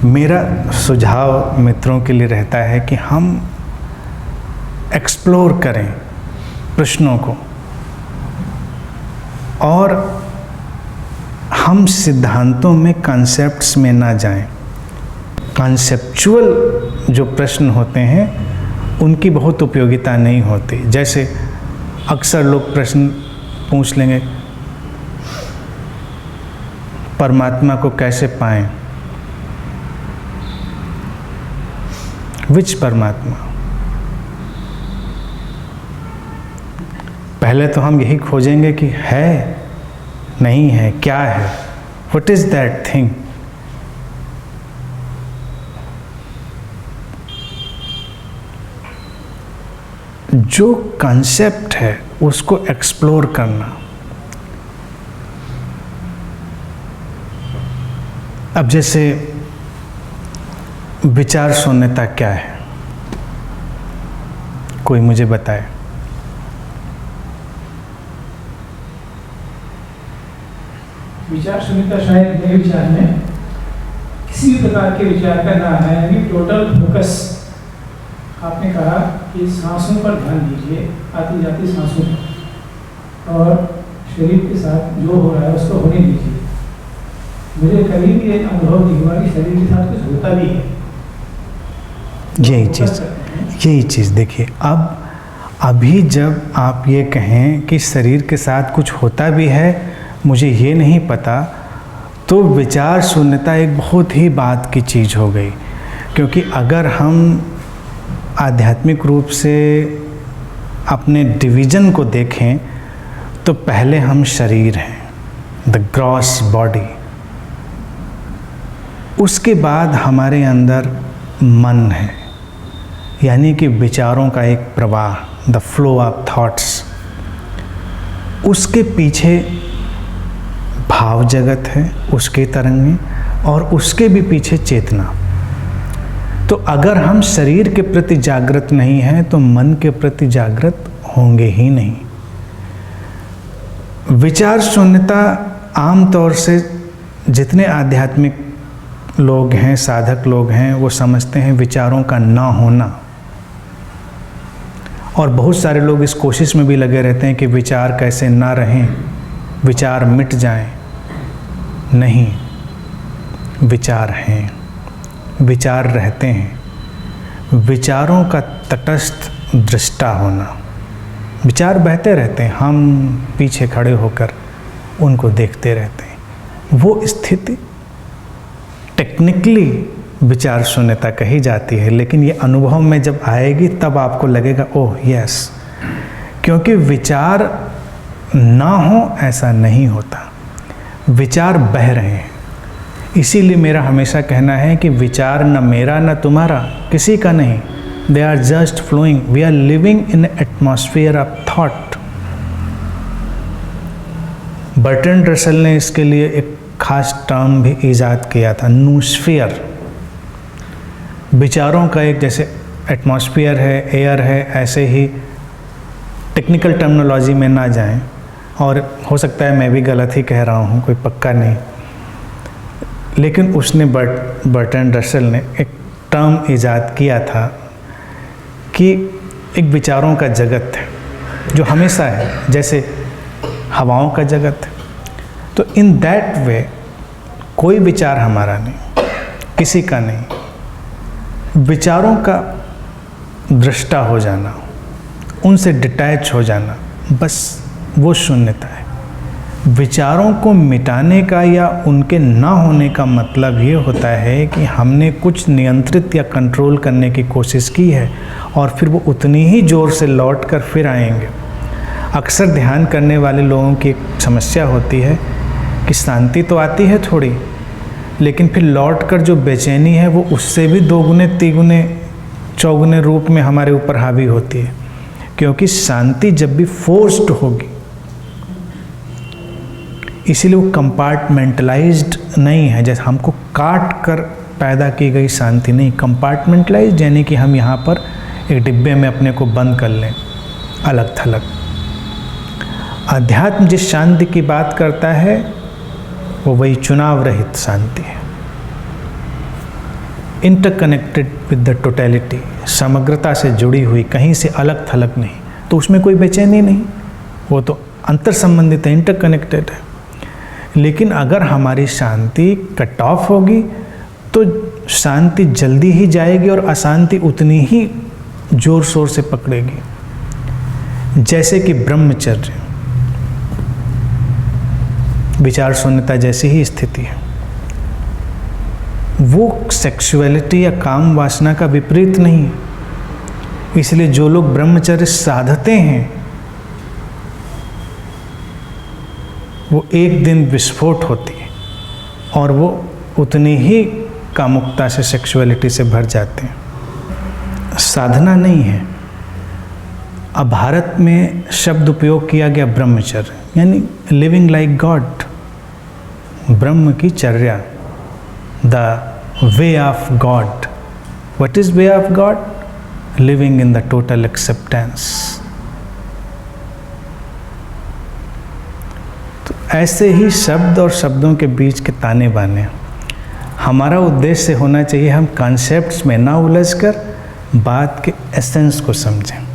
मेरा सुझाव मित्रों के लिए रहता है कि हम एक्सप्लोर करें प्रश्नों को और हम सिद्धांतों में कॉन्सेप्ट्स में ना जाएं। कॉन्सेप्चुअल जो प्रश्न होते हैं उनकी बहुत उपयोगिता नहीं होती। जैसे अक्सर लोग प्रश्न पूछ लेंगे, परमात्मा को कैसे पाएं? विच परमात्मा? पहले तो हम यही खोजेंगे कि है, नहीं है, क्या है, व्हाट इज दैट थिंग। जो कॉन्सेप्ट है उसको एक्सप्लोर करना। अब जैसे विचार शून्यता क्या है, कोई मुझे बताए। विचार शून्यता शायद मेरे विचार में किसी भी प्रकार के विचार का ना है, यानी टोटल फोकस। आपने कहा कि सांसों पर ध्यान दीजिए, आती जाती सांसों पर, और शरीर के साथ जो हो रहा है उसको होने दीजिए। मुझे कभी भी एक अनुभव नहीं हुआ कि शरीर के साथ कुछ होता भी है। यही चीज़ देखिए, अब अभी जब आप ये कहें कि शरीर के साथ कुछ होता भी है, मुझे ये नहीं पता, तो विचार शून्यता एक बहुत ही बात की चीज़ हो गई। क्योंकि अगर हम आध्यात्मिक रूप से अपने डिवीज़न को देखें तो पहले हम शरीर हैं, द ग्रॉस बॉडी। उसके बाद हमारे अंदर मन है, यानी कि विचारों का एक प्रवाह, द फ्लो ऑफ थॉट्स। उसके पीछे भाव जगत है, उसके तरंगें, और उसके भी पीछे चेतना। तो अगर हम शरीर के प्रति जागृत नहीं हैं तो मन के प्रति जागृत होंगे ही नहीं। विचार शून्यता आमतौर से जितने आध्यात्मिक लोग हैं, साधक लोग हैं, वो समझते हैं विचारों का ना होना। और बहुत सारे लोग इस कोशिश में भी लगे रहते हैं कि विचार कैसे ना रहें, विचार मिट जाएं। नहीं, विचार हैं, विचार रहते हैं। विचारों का तटस्थ दृष्टा होना। विचार बहते रहते हैं, हम पीछे खड़े होकर उनको देखते रहते हैं। वो स्थिति टेक्निकली विचार शून्यता कही जाती है, लेकिन ये अनुभव में जब आएगी तब आपको लगेगा ओह यस। क्योंकि विचार ना हो ऐसा नहीं होता, विचार बह रहे हैं। इसीलिए मेरा हमेशा कहना है कि विचार न मेरा न तुम्हारा, किसी का नहीं, they are just flowing. We are living in atmosphere of thought. Bertrand Russell ने इसके लिए एक खास टर्म भी ईजाद किया था, नूस्फियर। विचारों का एक, जैसे एटमॉस्फेयर है, एयर है, ऐसे ही टेक्निकल टर्मिनोलॉजी में ना जाएं, और हो सकता है मैं भी गलत ही कह रहा हूँ, कोई पक्का नहीं। लेकिन उसने बर्ट्रैंड रसल ने एक टर्म ईजाद किया था कि एक विचारों का जगत है जो हमेशा है, जैसे हवाओं का जगत है। तो इन दैट वे कोई विचार हमारा नहीं, किसी का नहीं। विचारों का दृष्टा हो जाना, उनसे डिटैच हो जाना, बस वो शून्यता है। विचारों को मिटाने का या उनके ना होने का मतलब ये होता है कि हमने कुछ नियंत्रित या कंट्रोल करने की कोशिश की है और फिर वो उतनी ही ज़ोर से लौट कर फिर आएंगे। अक्सर ध्यान करने वाले लोगों की एक समस्या होती है कि शांति तो आती है थोड़ी, लेकिन फिर लौट कर जो बेचैनी है वो उससे भी दोगुने तिगुने चौगुने रूप में हमारे ऊपर हावी होती है। क्योंकि शांति जब भी फोर्स्ड होगी, इसीलिए वो कंपार्टमेंटलाइज्ड नहीं है। जैसे हमको काट कर पैदा की गई शांति नहीं, कंपार्टमेंटलाइज्ड यानी कि हम यहाँ पर एक डिब्बे में अपने को बंद कर लें, अलग थलग। अध्यात्म जिस शांति की बात करता है वो वही चुनाव रहित शांति है। इंटरकनेक्टेड विद द टोटलिटी, समग्रता से जुड़ी हुई, कहीं से अलग थलग नहीं, तो उसमें कोई बेचैनी नहीं, वो तो अंतर संबंधित है, इंटरकनेक्टेड है। लेकिन अगर हमारी शांति कट ऑफ होगी तो शांति जल्दी ही जाएगी और अशांति उतनी ही जोर शोर से पकड़ेगी। जैसे कि ब्रह्मचर्य, विचार शून्यता जैसी ही स्थिति है, वो सेक्सुअलिटी या काम वासना का विपरीत नहीं है। इसलिए जो लोग ब्रह्मचर्य साधते हैं वो एक दिन विस्फोट होती है और वो उतनी ही कामुकता से, सेक्सुअलिटी से भर जाते हैं। साधना नहीं है। अब भारत में शब्द उपयोग किया गया ब्रह्मचर्य, यानी लिविंग लाइक गॉड, ब्रह्म की चर्या, the way of God. What is way of God? Living in the total acceptance. तो ऐसे ही शब्द और शब्दों के बीच के ताने बाने, हमारा उद्देश्य होना चाहिए हम कॉन्सेप्ट्स में ना उलझकर बात के एसेंस को समझें।